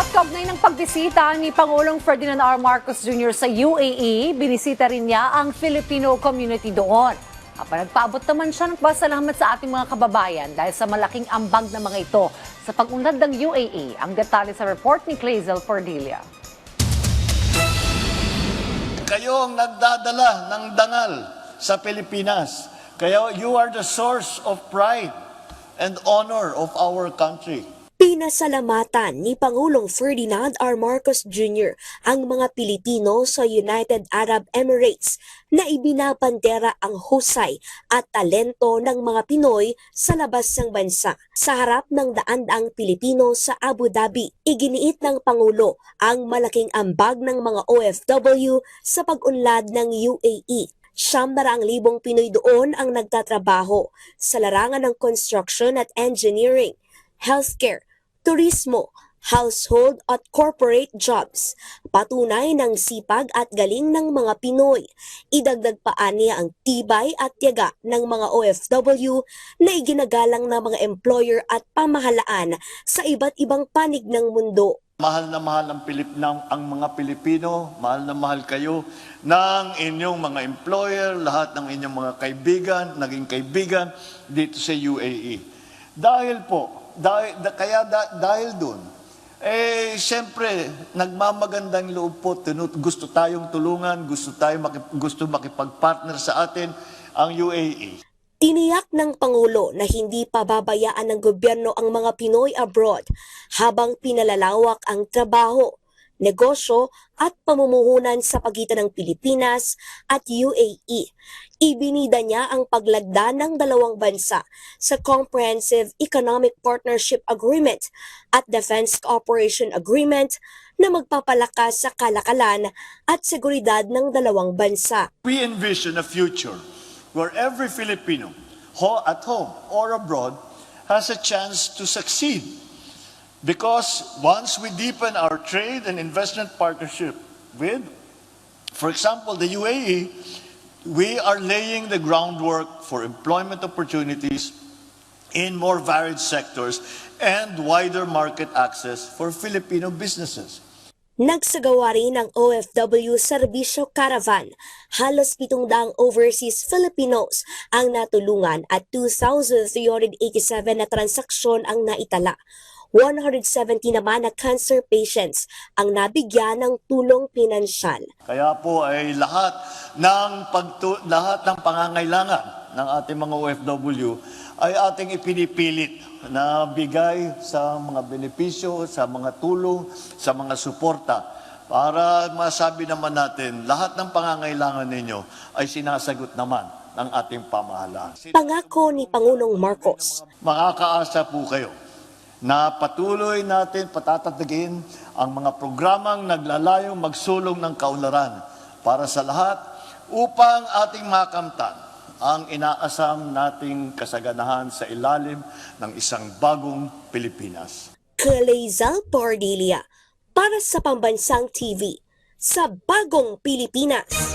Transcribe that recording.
At kaugnay ng pagbisita ni Pangulong Ferdinand R. Marcos Jr. sa UAE, binisita rin niya ang Filipino community doon. Nagpaabot naman siya ng pasalamat sa ating mga kababayan dahil sa malaking ambag na mga ito sa pag-unlad ng UAE. Ang detalye sa report ni Clazel Cordelia. Kayo ang nagdadala ng dangal sa Pilipinas. Kaya you are the source of pride and honor of our country. Pinasalamatan ni Pangulong Ferdinand R. Marcos Jr. ang mga Pilipino sa United Arab Emirates na ibinabandera ang husay at talento ng mga Pinoy sa labas ng bansa. Sa harap ng daan-daang Pilipino sa Abu Dhabi, iginiit ng Pangulo ang malaking ambag ng mga OFW sa pag-unlad ng UAE. 700,000 Pinoy doon ang nagtatrabaho sa larangan ng construction at engineering, healthcare, turismo, household at corporate jobs. Patunay ng sipag at galing ng mga Pinoy. Idagdag pa niya ang tibay at tiyaga ng mga OFW na iginagalang ng mga employer at pamahalaan sa iba't ibang panig ng mundo. Mahal na mahal ang mga Pilipino, mahal na mahal kayo ng inyong mga employer, lahat ng inyong mga kaibigan, naging kaibigan dito sa UAE. Dahil doon, siyempre, nagmamagandang loob po, gusto tayong tulungan, gusto makipag-partner sa atin ang UAE. Tiniyak ng Pangulo na hindi pababayaan ng gobyerno ang mga Pinoy abroad habang pinalalawak ang trabaho, negosyo at pamumuhunan sa pagitan ng Pilipinas at UAE. Ibinida niya ang paglagda ng dalawang bansa sa Comprehensive Economic Partnership Agreement at Defense Cooperation Agreement na magpapalakas sa kalakalan at seguridad ng dalawang bansa. We envision a future where every Filipino, at home or abroad, has a chance to succeed. Because once we deepen our trade and investment partnership with, for example, the UAE, we are laying the groundwork for employment opportunities in more varied sectors and wider market access for Filipino businesses. Nagsagawa rin ng OFW Serbisyo Caravan. Halos 700 overseas Filipinos ang natulungan at 2,387 na transaksyon ang naitala. 170 naman na cancer patients ang nabigyan ng tulong pinansyal. Kaya po ay lahat ng pangangailangan ng ating mga OFW ay ating ipinipilit na bigay sa mga benepisyo, sa mga tulong, sa mga suporta para masabi naman natin lahat ng pangangailangan ninyo ay sinasagot naman ng ating pamahalaan. Pangako ni Pangulong Marcos. Makakaasa po kayo na patuloy natin patatatagin ang mga programang naglalayong magsulong ng kaunlaran para sa lahat upang ating makamtan ang inaasam nating kasaganahan sa ilalim ng isang bagong Pilipinas. Clazel Cordelia para sa Pambansang TV sa Bagong Pilipinas.